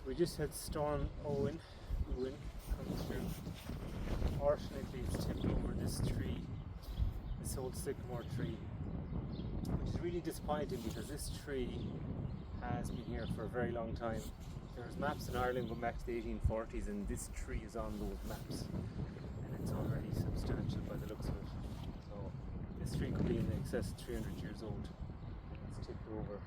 We just had storm Ėowyn come through. Unfortunately, it's tipped over this tree, this old sycamore tree, which is really disappointing because this tree has been here for a very long time. There's maps in Ireland going back to the 1840s, and this tree is on those maps, and it's already substantial by the looks of it. So this tree could be in excess of 300 years old. It's tipped over.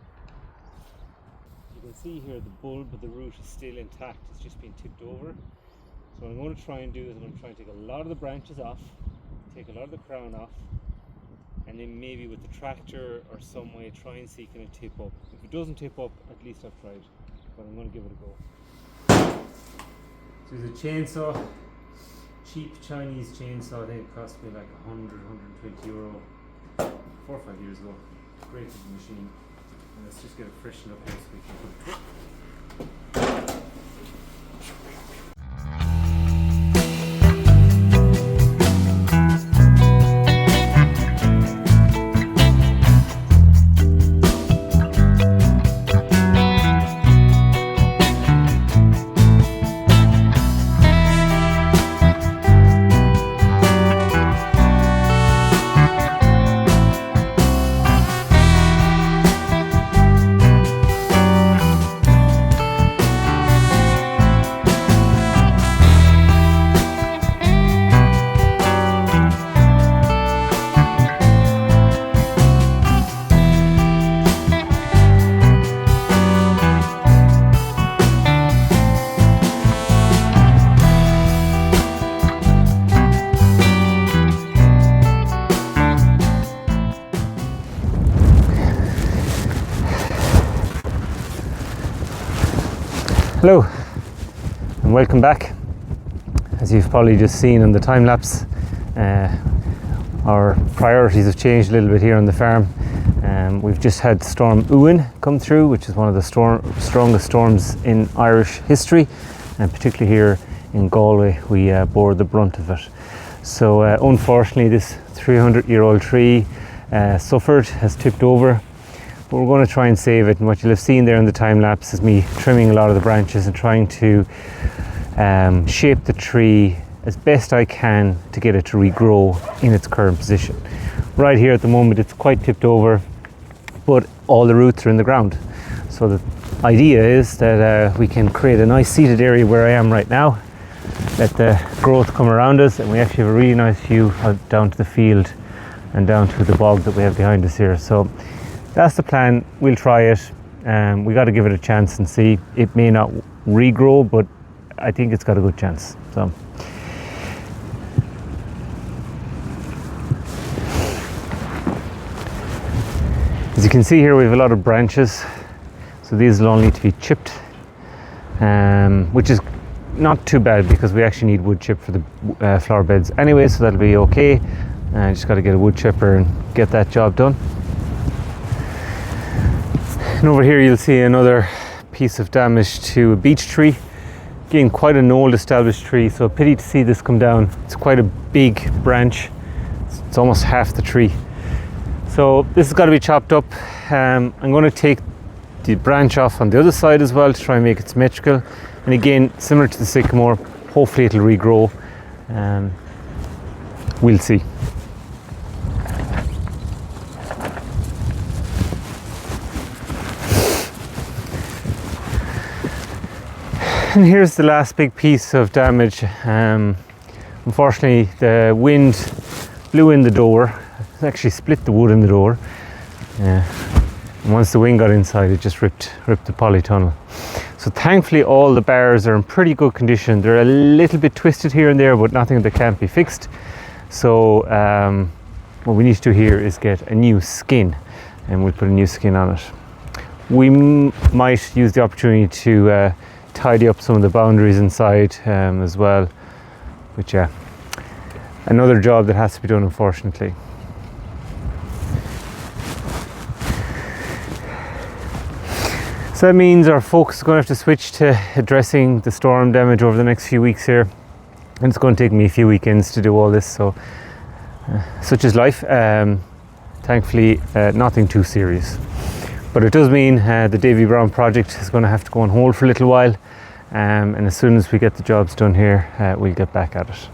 You can see here the bulb of the root is still intact, it's just been tipped over. So what I'm going to try and do is I'm going to try and take a lot of the branches off, take a lot of the crown off, and then maybe with the tractor or some way try and see can it tip up. If it doesn't tip up, at least I've tried, but I'm going to give it a go. So there's a chainsaw, cheap Chinese chainsaw. I think it cost me like 100-120 euro 4 or 5 years ago. Great little machine. And let's just get it freshened up here so we can put it. Hello and welcome back. As you've probably just seen in the time lapse, our priorities have changed a little bit here on the farm. We've just had Storm Ėowyn come through, which is one of the strongest storms in Irish history, and particularly here in Galway we bore the brunt of it. So unfortunately this 300-year-old tree has tipped over. But we're going to try and save it, and what you'll have seen there in the time lapse is me trimming a lot of the branches and trying to shape the tree as best I can to get it to regrow in its current position. Right here at the moment it's quite tipped over, but all the roots are in the ground. So the idea is that we can create a nice seated area where I am right now, let the growth come around us, and we actually have a really nice view out down to the field and down to the bog that we have behind us here. So that's the plan. We'll try it. We got to give it a chance and see. It may not regrow, but I think it's got a good chance. So as you can see here, we have a lot of branches, so these will all need to be chipped, which is not too bad because we actually need wood chip for the flower beds anyway, so that'll be okay. Just got to get a wood chipper and get that job done. And over here you'll see another piece of damage to a beech tree. Again, quite an old established tree, so a pity to see this come down. It's quite a big branch. It's almost half the tree. So this has got to be chopped up. I'm going to take the branch off on the other side as well to try and make it symmetrical. And again, similar to the sycamore, hopefully it'll regrow. We'll see. And here's the last big piece of damage. Unfortunately, the wind blew in the door. It actually split the wood in the door. And once the wind got inside, it just ripped the polytunnel. So thankfully, all the bars are in pretty good condition. They're a little bit twisted here and there, but nothing that can't be fixed. So what we need to do here is get a new skin, and we'll put a new skin on it. We might use the opportunity to tidy up some of the boundaries inside as well, which another job that has to be done, unfortunately. So that means our focus is going to have to switch to addressing the storm damage over the next few weeks here, and it's going to take me a few weekends to do all this, so such is life. Thankfully nothing too serious. But it does mean the Davy Brown project is going to have to go on hold for a little while, and as soon as we get the jobs done here, we'll get back at it.